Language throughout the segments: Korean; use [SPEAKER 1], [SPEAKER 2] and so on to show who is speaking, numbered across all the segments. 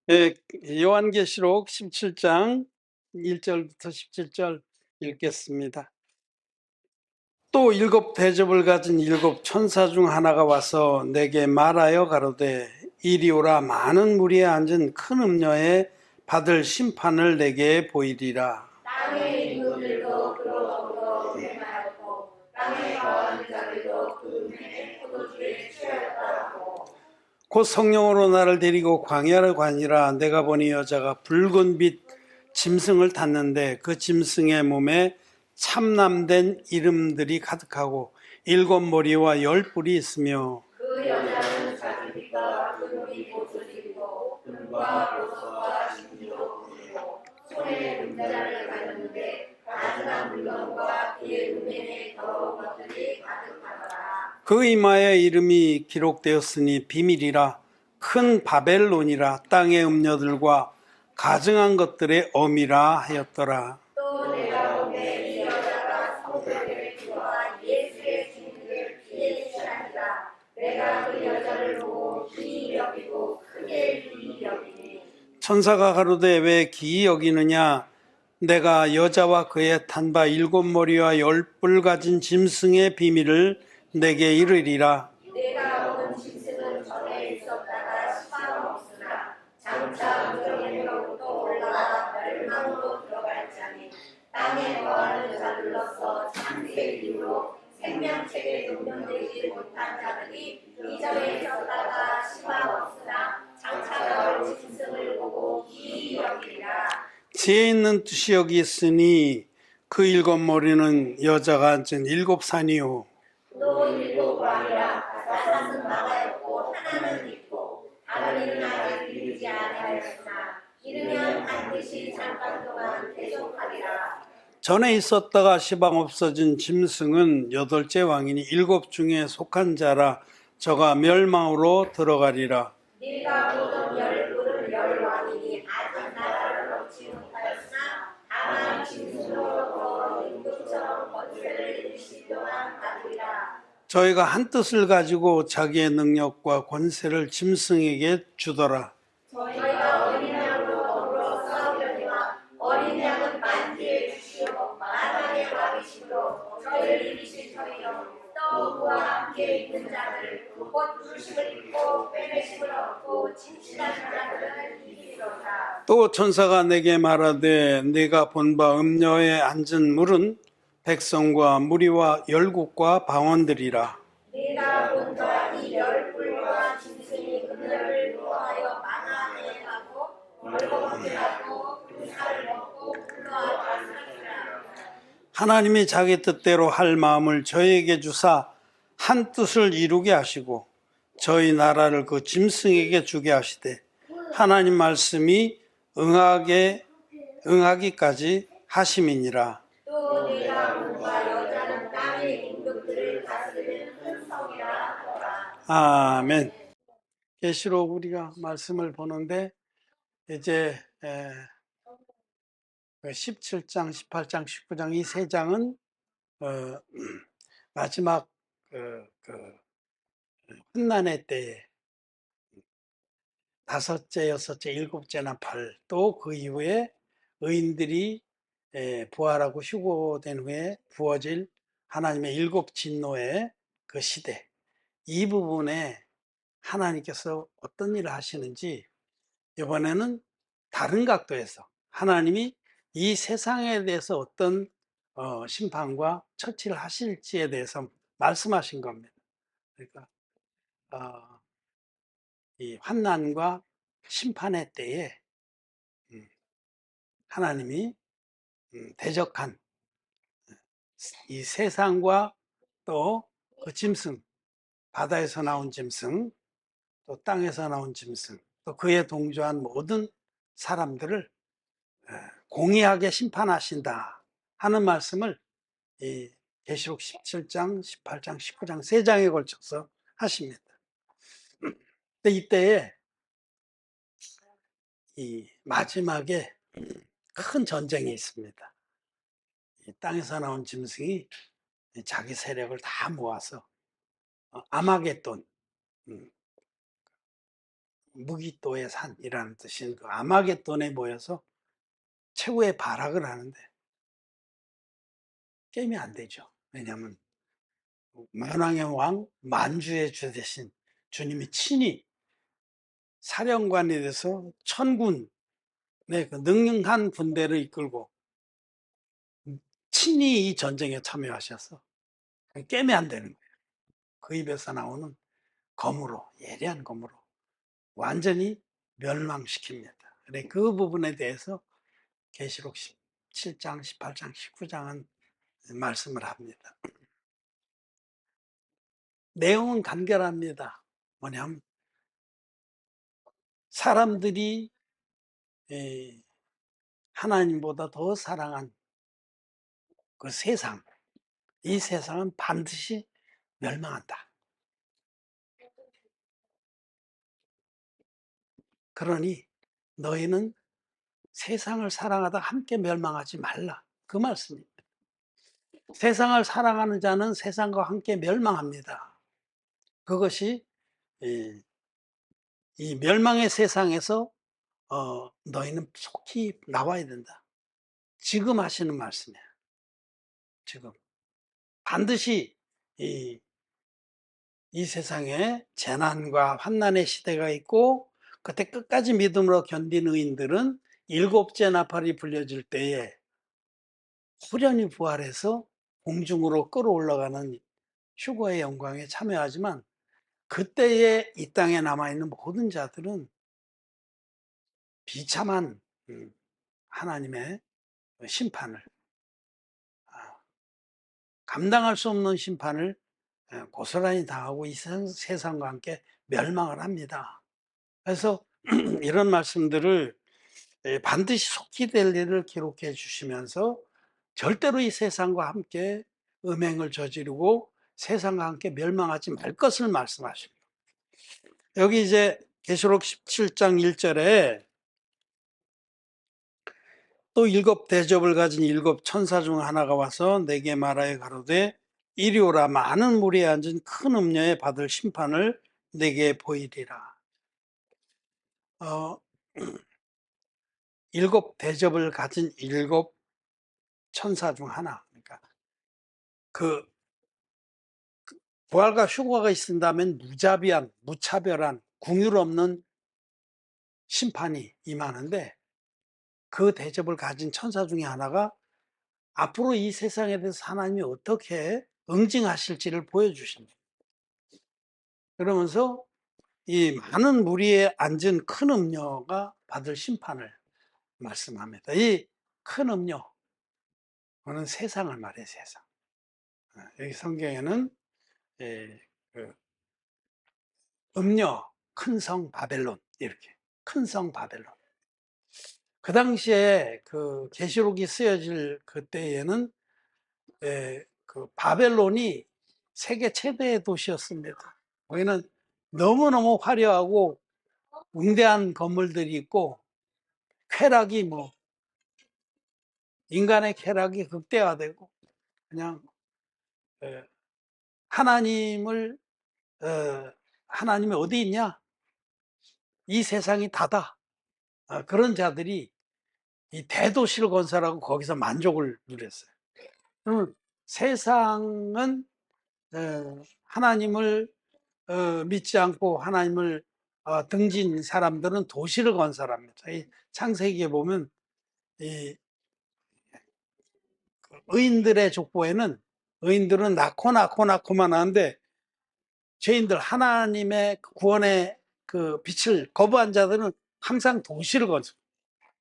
[SPEAKER 1] 예, 요한계시록 17장 1절부터 17절 읽겠습니다. 또 일곱 대접을 가진 일곱 천사 중 하나가 와서 내게 말하여 가로되 이리 오라. 많은 무리에 앉은 큰 음녀에 받을 심판을 내게 보이리라.
[SPEAKER 2] 땅의 인물들도 그로 맹하였고 땅에 거하는 자들도 그 은혜의 포도주에 취하였다고.
[SPEAKER 1] 곧 성령으로 나를 데리고 광야를 가니라. 내가 보니 여자가 붉은 빛 짐승을 탔는데 그 짐승의 몸에 참남된 이름들이 가득하고 일곱 머리와 열 뿔이 있으며
[SPEAKER 2] 그 여자는 자기 빛과 끈이 보소지고 금과 보석과 진주로 부리고 손에 금자를 가졌는데 가증한 물건과 그의 눈에는 더러운 것들이 가득하더라.
[SPEAKER 1] 그 이마에 이름이 기록되었으니 비밀이라. 큰 바벨론이라. 땅의 음녀들과 가증한 것들의 어미라 하였더라.
[SPEAKER 2] 또 내가 보매 이 여자가 성도들의 피와 예수의 증인을 피에 취하니라. 내가 그 여자를 보고 기이 여기고 크게 기이 여기니.
[SPEAKER 1] 천사가 가로되 왜 기이 여기느냐. 내가 여자와 그의 탄 바 일곱 머리와 열 뿔 가진 짐승의 비밀을 내게 이르리라.
[SPEAKER 2] 내가 본 짐승은 전에 있었다가 시방 없으나 장차 무정에로부터 올라가 멸망으로 들어갈 자니 땅에 거하는 자들로서 창세의 이후로 생명책에 등록되지 못한 자들이 이전에 있었다가 시방 없으나 장차 나올 짐승을 보고 기이 여기리라.
[SPEAKER 1] 지혜 있는 뜻이 여기 있으니 그 일곱 머리는 여자가 앉은 일곱 산이요
[SPEAKER 2] 또 일곱 왕이라. 다섯은 막아였고 하나는 있고 다른 이는 아직 이르지 아니하였으나 이르면 반드시 잠깐 동안 계속하리라.
[SPEAKER 1] 전에 있었다가 시방 없어진 짐승은 여덟째 왕이니 일곱 중에 속한 자라. 저가 멸망으로 들어가리라.
[SPEAKER 2] 네가 보던 열 뿔은 열 왕이니 아직 나라를 얻지 못하였으나 다만 짐승으로부터 임금처럼 권세를 일시 동안 받으리라.
[SPEAKER 1] 저희가 한 뜻을 가지고 자기의 능력과 권세를 짐승에게 주더라.
[SPEAKER 2] 저희가 어린 양으로 더불어 싸우려니와 어린 양은 만기에 주시오 만왕의 왕이시므로 저희를 이기실 터이요. 또 그와 함께 있는 자들 곧 주심을 입고 빼내심을 얻고 진실한 자들을 이기리로다.
[SPEAKER 1] 또 천사가 내게 말하되 네가 본 바 음녀에 앉은 물은 백성과 무리와 열국과 방언들이라.
[SPEAKER 2] 네가 본 바 이 열 뿔과 짐승이 그들을 노하여 망하게 하고 벌거벗게 하고 그 살을 먹고 불러와 살리라.
[SPEAKER 1] 하나님이 자기 뜻대로 할 마음을 저희에게 주사 한 뜻을 이루게 하시고 저희 나라를 그 짐승에게 주게 하시되 하나님 말씀이 응하기까지 하심이니라.
[SPEAKER 2] 또 네가 본 바 여자는 땅의 임금들을 다스리는 큰 성이라 하더라.
[SPEAKER 1] 아멘. 계시록 우리가 말씀을 보는데 이제 17장, 18장, 19장 이 세 장은 마지막 환난의 때에 다섯째, 여섯째, 일곱째나 팔, 또 그 이후에 의인들이 부활하고 휴거된 후에 부어질 하나님의 일곱 진노의 그 시대, 이 부분에 하나님께서 어떤 일을 하시는지 이번에는 다른 각도에서 하나님이 이 세상에 대해서 어떤 심판과 처치를 하실지에 대해서 말씀하신 겁니다. 그러니까 이 환난과 심판의 때에 하나님이 대적한 이 세상과 또 그 짐승, 바다에서 나온 짐승, 또 땅에서 나온 짐승, 또 그에 동조한 모든 사람들을 공의하게 심판하신다 하는 말씀을 이 계시록 17장, 18장, 19장 세 장에 걸쳐서 하십니다. 근데 이때에 이 마지막에 큰 전쟁이 있습니다. 이 땅에서 나온 짐승이 자기 세력을 다 모아서 아마겟돈, 무기또의 산이라는 뜻인 그 아마겟돈에 모여서 최후의 발악을 하는데 게임이 안 되죠. 왜냐하면 만왕의 왕, 만주의 주 대신 주님이 친히 사령관이 돼서 천군의 그 능한 군대를 이끌고 친히 이 전쟁에 참여하셔서 깨면 안 되는 거예요. 그 입에서 나오는 검으로, 예리한 검으로 완전히 멸망시킵니다. 그 부분에 대해서 계시록 17장, 18장, 19장은 말씀을 합니다. 내용은 간결합니다. 뭐냐면 사람들이 하나님보다 더 사랑한 그 세상, 이 세상은 반드시 멸망한다. 그러니 너희는 세상을 사랑하다 함께 멸망하지 말라. 그 말씀입니다. 세상을 사랑하는 자는 세상과 함께 멸망합니다. 그것이 이 멸망의 세상에서 너희는 속히 나와야 된다. 지금 하시는 말씀이에요. 지금 반드시 이 세상에 재난과 환난의 시대가 있고 그때 끝까지 믿음으로 견딘 의인들은 일곱째 나팔이 불려질 때에 후련히 부활해서 공중으로 끌어올라가는 휴거의 영광에 참여하지만 그때에 이 땅에 남아있는 모든 자들은 비참한 하나님의 심판을 감당할 수 없는 심판을 고스란히 당하고 이 세상과 함께 멸망을 합니다. 그래서 이런 말씀들을 반드시 속히 될 일을 기록해 주시면서 절대로 이 세상과 함께 음행을 저지르고 세상과 함께 멸망하지 말 것을 말씀하십니다. 여기 이제 계시록 17장 1절에 또 일곱 대접을 가진 일곱 천사 중 하나가 와서 내게 말하여 가로되 이리 오라. 많은 물에 앉은 큰 음녀에 받을 심판을 내게 보이리라. 일곱 대접을 가진 일곱 천사 중 하나. 그러니까 그 부활과 휴거가 있은다면 무자비한, 무차별한, 궁율 없는 심판이 임하는데 그 대접을 가진 천사 중에 하나가 앞으로 이 세상에 대해서 하나님이 어떻게 응징하실지를 보여주십니다. 그러면서 이 많은 무리에 앉은 큰 음녀가 받을 심판을 말씀합니다. 이 큰 음녀, 그는 세상을 말해요, 세상. 여기 성경에는 그 음녀, 큰 성 바벨론, 이렇게. 큰 성 바벨론. 그 당시에 그 계시록이 쓰여질 그때에는 그 바벨론이 세계 최대의 도시였습니다. 거기는 너무너무 화려하고 웅대한 건물들이 있고 쾌락이 뭐 인간의 쾌락이 극대화되고 그냥 하나님을 하나님이 어디 있냐? 이 세상이 다다. 그런 자들이 이 대도시를 건설하고 거기서 만족을 누렸어요. 그러면 세상은 하나님을 믿지 않고 하나님을 등진 사람들은 도시를 건설합니다. 이 창세기에 보면 이 의인들의 족보에는 의인들은 낳고만 하는데 죄인들 하나님의 구원의 그 빛을 거부한 자들은 항상 도시를 건설.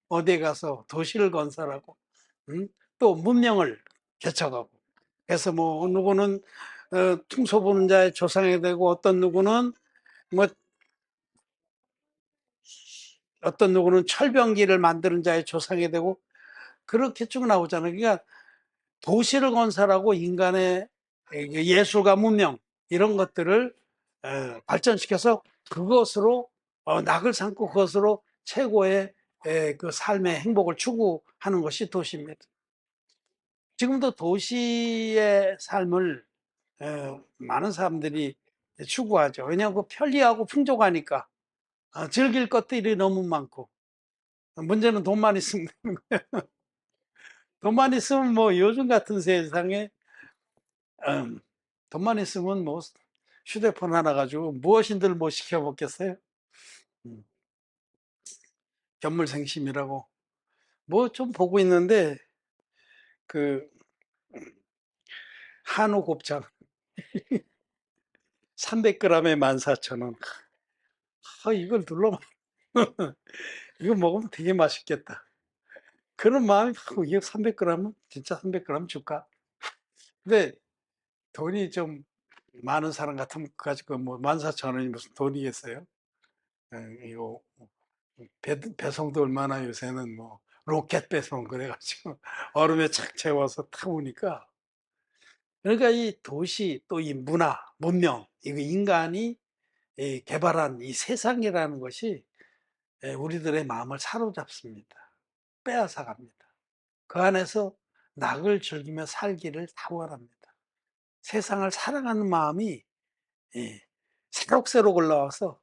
[SPEAKER 1] 어디에 가서 도시를 건설하고 또 문명을 개척하고. 그래서 뭐 누구는 퉁소 부는 자의 조상이 되고 뭐 어떤 누구는 철병기를 만드는 자의 조상이 되고 그렇게 쭉 나오잖아요. 그러니까 도시를 건설하고 인간의 예술과 문명 이런 것들을 발전시켜서 그것으로 낙을 삼고 그것으로 최고의 그 삶의 행복을 추구하는 것이 도시입니다. 지금도 도시의 삶을 많은 사람들이 추구하죠. 왜냐하면 그 편리하고 풍족하니까 즐길 것들이 너무 많고 문제는 돈만 있으면 되는 거예요. 돈만 있으면 뭐 요즘 같은 세상에 음 돈만 있으면 뭐 휴대폰 하나 가지고 무엇인들 못 시켜 먹겠어요? 음 견물생심이라고 뭐 좀 보고 있는데 그 한우 곱창 300 g에 14,000원. 이걸 둘러만 이거 먹으면 되게 맛있겠다. 그런 마음이 이거 300 g은 진짜 300 g 줄까? 근데 돈이 좀 많은 사람 같으면 가지고 뭐 14,000원이 무슨 돈이겠어요? 이거 배송도 얼마나 요새는 뭐 로켓 배송 그래 가지고 얼음에 착 채워서 타오니까 그러니까 이 도시 또 이 문화, 문명 이거 인간이 개발한 이 세상이라는 것이 우리들의 마음을 사로잡습니다. 빼앗아 갑니다. 그 안에서 낙을 즐기며 살기를 탁월합니다. 세상을 사랑하는 마음이 예, 새록새록 올라와서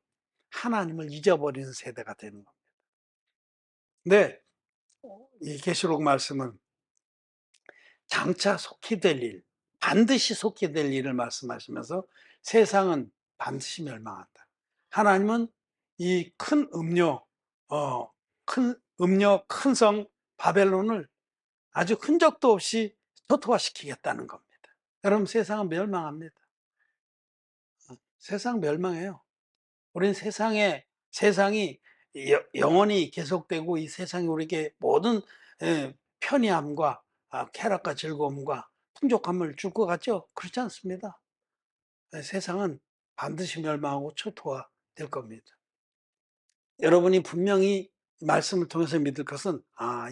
[SPEAKER 1] 하나님을 잊어버리는 세대가 되는 겁니다. 근데 이 계시록 말씀은 장차 속히 될 일, 반드시 속히 될 일을 말씀하시면서 세상은 반드시 멸망한다. 하나님은 이 큰 음녀, 큰 성 바벨론을 아주 흔적도 없이 초토화시키겠다는 겁니다. 여러분, 세상은 멸망합니다. 세상 멸망해요. 우리는 세상이 영원히 계속되고 이 세상이 우리에게 모든 편리함과 쾌락과 즐거움과 풍족함을 줄 것 같죠? 그렇지 않습니다. 세상은 반드시 멸망하고 초토화될 겁니다. 여러분이 분명히 말씀을 통해서 믿을 것은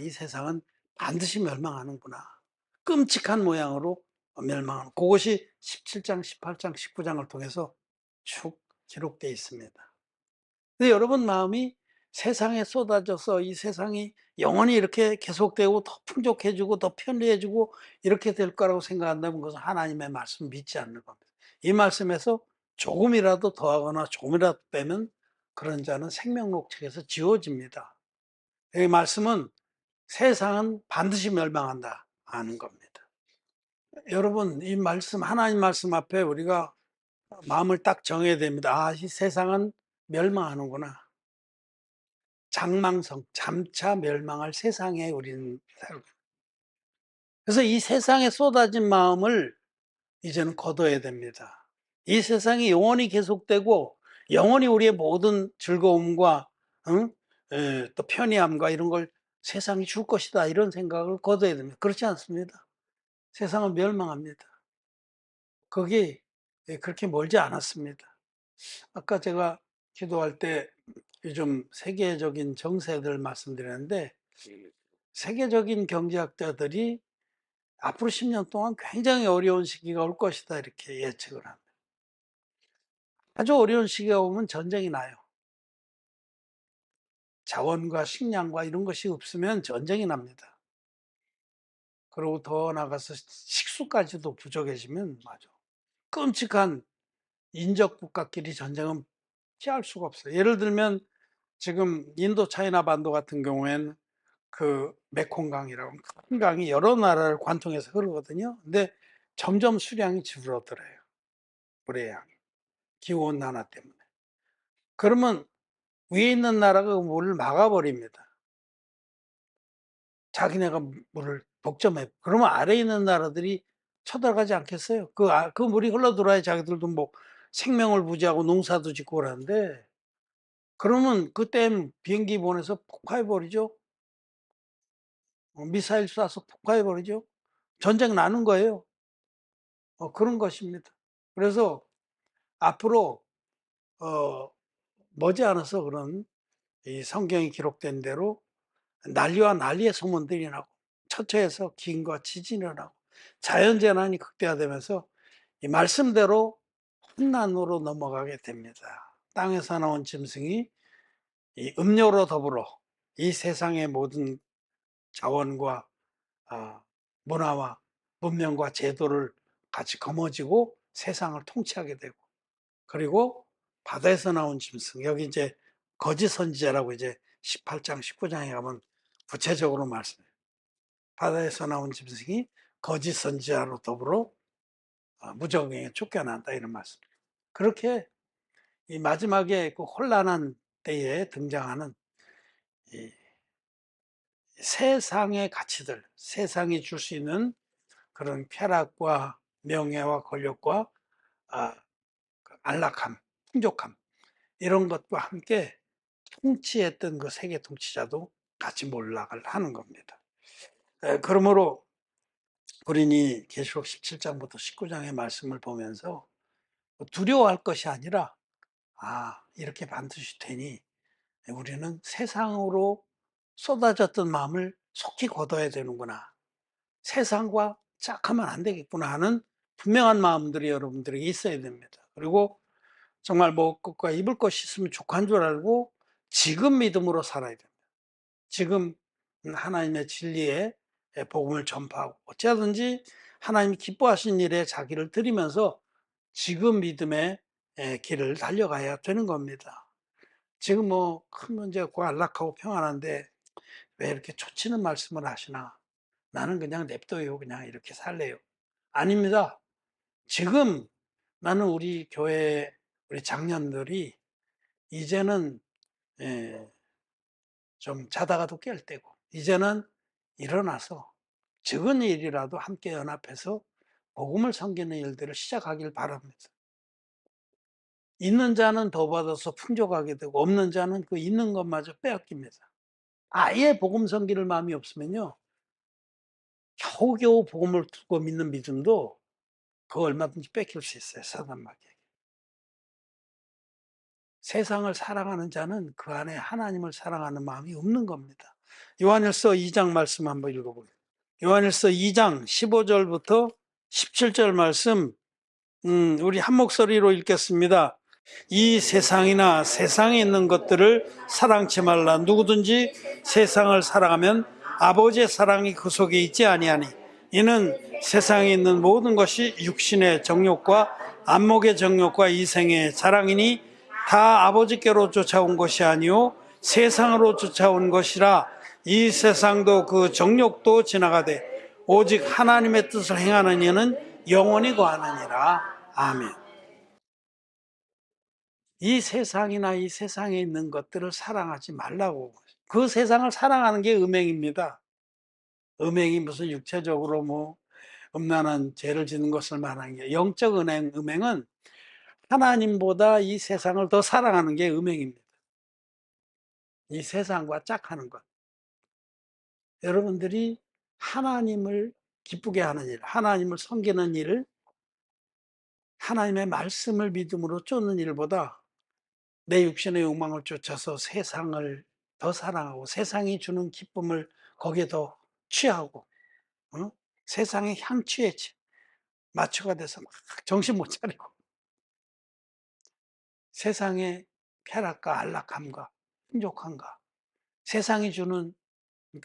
[SPEAKER 1] 이 세상은 반드시 멸망하는구나. 끔찍한 모양으로 멸망하는 그것이 17장, 18장, 19장을 통해서 쭉 기록되어 있습니다. 근데 여러분 마음이 세상에 쏟아져서 이 세상이 영원히 이렇게 계속되고 더 풍족해지고 더 편리해지고 이렇게 될 거라고 생각한다면 그것은 하나님의 말씀 믿지 않는 겁니다. 이 말씀에서 조금이라도 더하거나 조금이라도 빼면 그런 자는 생명록 책에서 지워집니다. 이 말씀은 세상은 반드시 멸망한다 하는 겁니다. 여러분, 이 말씀, 하나님 말씀 앞에 우리가 마음을 딱 정해야 됩니다. 이 세상은 멸망하는구나. 장망성, 잠차 멸망할 세상에 우리는 살고. 그래서 이 세상에 쏟아진 마음을 이제는 거둬야 됩니다. 이 세상이 영원히 계속되고 영원히 우리의 모든 즐거움과 응? 또 편리함과 이런 걸 세상이 줄 것이다 이런 생각을 거둬야 됩니다. 그렇지 않습니다. 세상은 멸망합니다. 그게 그렇게 멀지 않았습니다. 아까 제가 기도할 때 요즘 세계적인 정세들 말씀드렸는데 세계적인 경제학자들이 앞으로 10년 동안 굉장히 어려운 시기가 올 것이다 이렇게 예측을 합니다. 아주 어려운 시기가 오면 전쟁이 나요. 자원과 식량과 이런 것이 없으면 전쟁이 납니다. 그리고 더 나가서 식수까지도 부족해지면 맞아. 끔찍한 인적 국가끼리 전쟁은 피할 수가 없어요. 예를 들면 지금 인도 차이나 반도 같은 경우에는 그 메콩강이라고 큰 강이 여러 나라를 관통해서 흐르거든요. 근데 점점 수량이 줄어들어요. 물의 양이. 기후온난화 때문에. 그러면 위에 있는 나라가 그 물을 막아버립니다. 자기네가 물을 독점해. 그러면 아래에 있는 나라들이 쳐들어가지 않겠어요? 그 물이 흘러들어야 자기들도 뭐 생명을 부지하고 농사도 짓고 그러는데 그러면 그 댐 비행기 보내서 폭파해버리죠. 미사일 쏴서 폭파해버리죠. 전쟁 나는 거예요. 그런 것입니다. 그래서 앞으로 머지않아서 그런 이 성경에 기록된 대로 난리와 난리의 소문들이 나고 처처에서 기근과 지진이 나고 자연재난이 극대화되면서 이 말씀대로 환난으로 넘어가게 됩니다. 땅에서 나온 짐승이 이 음료로 더불어 이 세상의 모든 자원과 문화와 문명과 제도를 같이 거머쥐고 세상을 통치하게 되고 그리고 바다에서 나온 짐승 여기 이제 거짓 선지자라고 이제 18장, 19장에 가면 구체적으로 말씀해요. 바다에서 나온 짐승이 거짓 선지자로 더불어 무적행에 쫓겨난다 이런 말씀. 그렇게 이 마지막에 그 혼란한 때에 등장하는 이 세상의 가치들, 세상이 줄 수 있는 그런 쾌락과 명예와 권력과 그 안락함, 풍족함 이런 것과 함께 통치했던 그 세계 통치자도 같이 몰락을 하는 겁니다. 그러므로 우리는 계시록 17장부터 19장의 말씀을 보면서 두려워할 것이 아니라 이렇게 반드시 되니 우리는 세상으로 쏟아졌던 마음을 속히 걷어야 되는구나. 세상과 짝하면 안 되겠구나 하는 분명한 마음들이 여러분들에게 있어야 됩니다. 그리고 정말 먹을 것과 입을 것이 있으면 족한 줄 알고 지금 믿음으로 살아야 됩니다. 지금 하나님의 진리의 복음을 전파하고 어찌하든지 하나님이 기뻐하신 일에 자기를 드리면서 지금 믿음의 길을 달려가야 되는 겁니다. 지금 뭐 큰 문제 없고 안락하고 평안한데 왜 이렇게 초치는 말씀을 하시나? 나는 그냥 냅둬요. 그냥 이렇게 살래요. 아닙니다. 지금 나는 우리 교회 우리 장년들이 이제는 좀 자다가도 깰 때고 이제는 일어나서 적은 일이라도 함께 연합해서 복음을 섬기는 일들을 시작하길 바랍니다. 있는 자는 더 받아서 풍족하게 되고 없는 자는 그 있는 것마저 빼앗깁니다. 아예 복음 섬기는 마음이 없으면요 겨우겨우 복음을 두고 믿는 믿음도 그거 얼마든지 뺏길 수 있어요. 사단마귀에게. 세상을 사랑하는 자는 그 안에 하나님을 사랑하는 마음이 없는 겁니다. 요한일서 2장 말씀 한번 읽어보게요. 요한일서 2장 15절부터 17절 말씀 우리 한 목소리로 읽겠습니다. 이 세상이나 세상에 있는 것들을 사랑치 말라. 누구든지 세상을 사랑하면 아버지의 사랑이 그 속에 있지 아니하니 이는 세상에 있는 모든 것이 육신의 정욕과 안목의 정욕과 이생의 자랑이니 다 아버지께로 쫓아온 것이 아니요 세상으로 쫓아온 것이라. 이 세상도 그 정욕도 지나가되 오직 하나님의 뜻을 행하는 이는 영원히 거하느니라. 아멘. 이 세상이나 이 세상에 있는 것들을 사랑하지 말라고. 그 세상을 사랑하는 게 음행입니다. 음행이 무슨 육체적으로 뭐 음란한 죄를 짓는 것을 말하는 게 영적 음행은 하나님보다 이 세상을 더 사랑하는 게 음행입니다. 이 세상과 짝하는 것. 여러분들이 하나님을 기쁘게 하는 일, 하나님을 섬기는 일을 하나님의 말씀을 믿음으로 쫓는 일보다 내 육신의 욕망을 쫓아서 세상을 더 사랑하고 세상이 주는 기쁨을 거기에 더 취하고 세상의 향취에 마초가 돼서 막 정신 못 차리고 세상의 쾌락과 안락함과 풍족함과 세상이 주는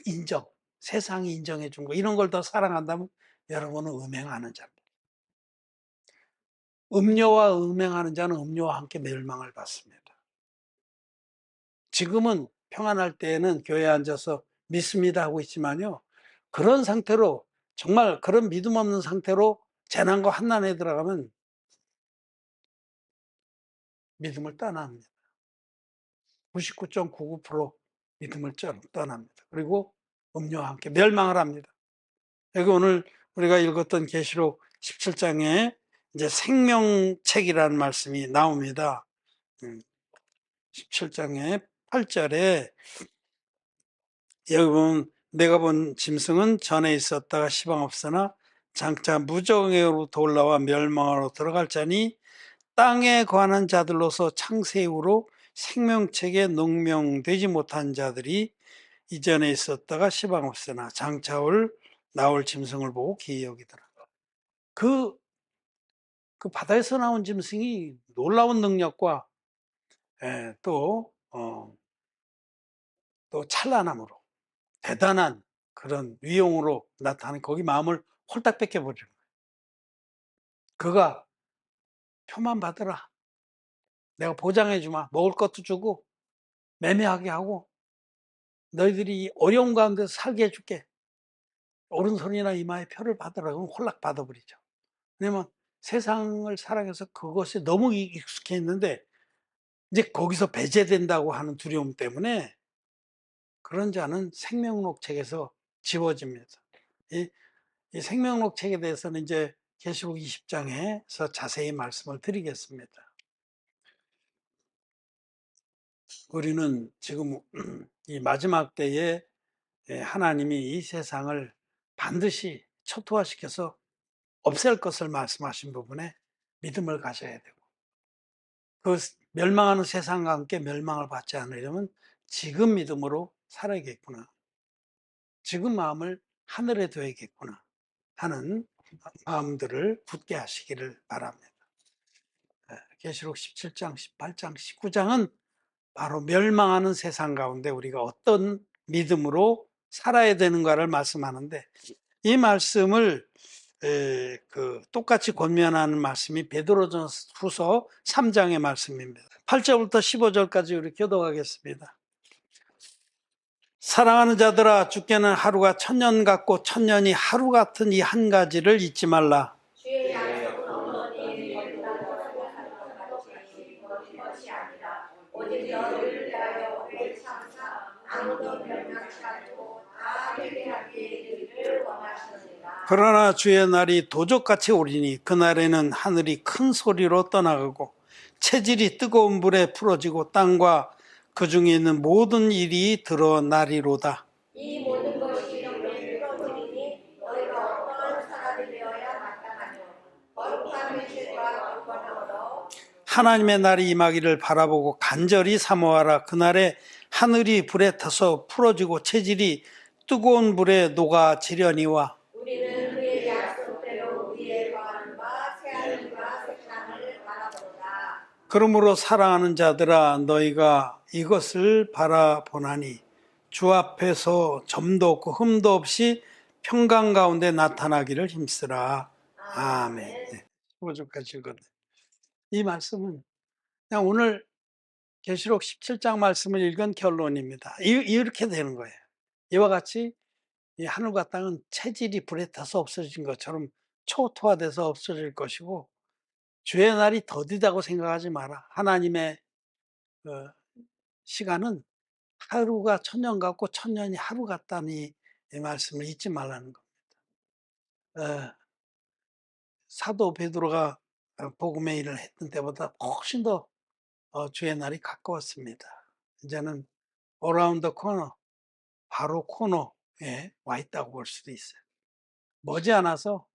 [SPEAKER 1] 인정, 세상이 인정해 준 거 이런 걸 더 사랑한다면 여러분은 음행하는 자입니다. 음료와 음행하는 자는 음료와 함께 멸망을 받습니다. 지금은 평안할 때에는 교회에 앉아서 믿습니다 하고 있지만요. 그런 상태로 정말 그런 믿음 없는 상태로 재난과 환난에 들어가면 믿음을 떠납니다. 99.99% 믿음을 떠납니다. 그리고 음료와 함께 멸망을 합니다. 여기 오늘 우리가 읽었던 계시록 17장에 이제 생명책이라는 말씀이 나옵니다. 17장의 8절에 여기 보면 내가 본 짐승은 전에 있었다가 시방 없으나 장차 무정의로부터 올라와 멸망으로 들어갈 자니 땅에 관한 자들로서 창세 이후로 생명책에 농명되지 못한 자들이 이전에 있었다가 시방 없으나 장차 나올 짐승을 보고 기이 여기더라. 그 바다에서 나온 짐승이 놀라운 능력과 또 찬란함으로 대단한 그런 위용으로 나타나는 거기 마음을 홀딱 뺏겨버리는 거예요. 그가 표만 받으라. 내가 보장해 주마. 먹을 것도 주고 매매하게 하고 너희들이 어려운 가운데 살게 해줄게. 오른손이나 이마에 표를 받으라고 홀락 받아버리죠. 왜냐면 세상을 살아가서 그것에 너무 익숙해 있는데 이제 거기서 배제된다고 하는 두려움 때문에 그런 자는 생명록 책에서 지워집니다. 이, 이 생명록 책에 대해서는 이제 계시록 20장에서 자세히 말씀을 드리겠습니다. 우리는 지금 이 마지막 때에 하나님이 이 세상을 반드시 초토화시켜서 없앨 것을 말씀하신 부분에 믿음을 가져야 되고, 그 멸망하는 세상과 함께 멸망을 받지 않으려면 지금 믿음으로 살아야겠구나, 지금 마음을 하늘에 둬야겠구나 하는 마음들을 굳게 하시기를 바랍니다. 계시록 17장, 18장, 19장은 바로 멸망하는 세상 가운데 우리가 어떤 믿음으로 살아야 되는가를 말씀하는데, 이 말씀을 똑같이 권면하는 말씀이 베드로전후서 3장의 말씀입니다. 8절부터 15절까지 우리 교독하겠습니다. 사랑하는 자들아, 주께는 하루가 천년 같고 천년이 하루 같은 이 한 가지를 잊지 말라.
[SPEAKER 2] 주의 약속은 어머니의 거듭나는 것이 거짓 것이 아니라 오직 너희를 위하여 오래 참사 아무도 멸망치 않고 다 회개하게 이르기를 원하시느니라.
[SPEAKER 1] 그러나 주의 날이 도적같이 오리니 그날에는 하늘이 큰 소리로 떠나가고 체질이 뜨거운 불에 풀어지고 땅과 그 중에 있는 모든 일이 드러나리로다.
[SPEAKER 2] 이 모든 것이 너희를 풀어지니 너희가 어떠한 사람이 되어야 마땅하뇨. 거룩한 회개와 구원으로
[SPEAKER 1] 하나님의 날이 임하기를 바라보고 간절히 사모하라. 그날에 하늘이 불에 타서 풀어지고 체질이 뜨거운 불에 녹아지려니와.
[SPEAKER 2] 우리는 그의 약속대로 위에 거하는 바 새하늘과 새 땅을 바라보다.
[SPEAKER 1] 그러므로 사랑하는 자들아, 너희가 이것을 바라보나니 주 앞에서 점도 없고 흠도 없이 평강 가운데 나타나기를 힘쓰라. 아멘. 15절까지 읽었네. 이 말씀은 그냥 오늘 계시록 17장 말씀을 읽은 결론입니다. 이렇게 되는 거예요. 이와 같이 이 하늘과 땅은 체질이 불에 타서 없어진 것처럼 초토화돼서 없어질 것이고, 주의 날이 더디다고 생각하지 마라. 하나님의 시간은 하루가 천년 같고 천년이 하루 같다니, 이 말씀을 잊지 말라는 겁니다. 사도 베드로가 복음의 일을 했던 때보다 훨씬 더 주의 날이 가까웠습니다. 이제는 around the corner, 바로 코너에 와 있다고 볼 수도 있어요. 머지않아서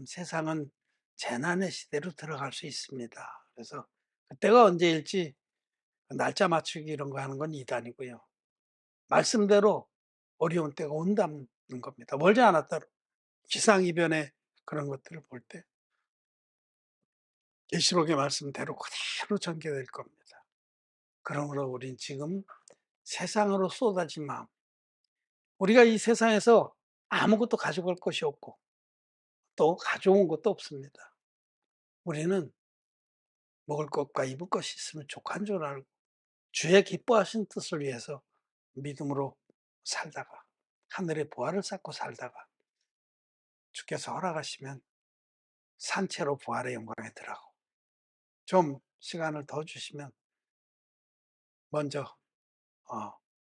[SPEAKER 1] 세상은 재난의 시대로 들어갈 수 있습니다. 그래서 그때가 언제일지 날짜 맞추기 이런 거 하는 건 이단이고요. 말씀대로 어려운 때가 온다는 겁니다. 멀지 않았다. 기상이변의 그런 것들을 볼 때 계시록의 말씀대로 그대로 전개될 겁니다. 그러므로 우린 지금 세상으로 쏟아진 마음, 우리가 이 세상에서 아무것도 가져갈 것이 없고 또 가져온 것도 없습니다. 우리는 먹을 것과 입을 것이 있으면 족한 줄 알고 주의 기뻐하신 뜻을 위해서 믿음으로 살다가 하늘의 보화를 쌓고 살다가 주께서 허락하시면 산채로 부활의 영광에 들어가고, 좀 시간을 더 주시면 먼저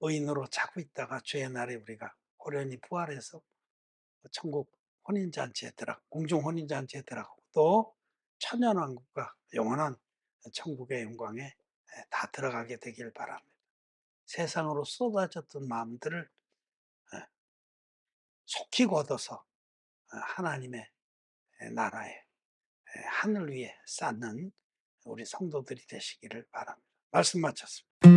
[SPEAKER 1] 의인으로 자고 있다가 주의 날에 우리가 호련히 부활해서 천국 혼인잔치에 공중 혼인잔치에 들어가고 또 천년왕국과 영원한 천국의 영광에 다 들어가게 되길 바랍니다. 세상으로 쏟아졌던 마음들을 속히 걷어서 하나님의 나라에 하늘 위에 쌓는 우리 성도들이 되시기를 바랍니다. 말씀 마쳤습니다.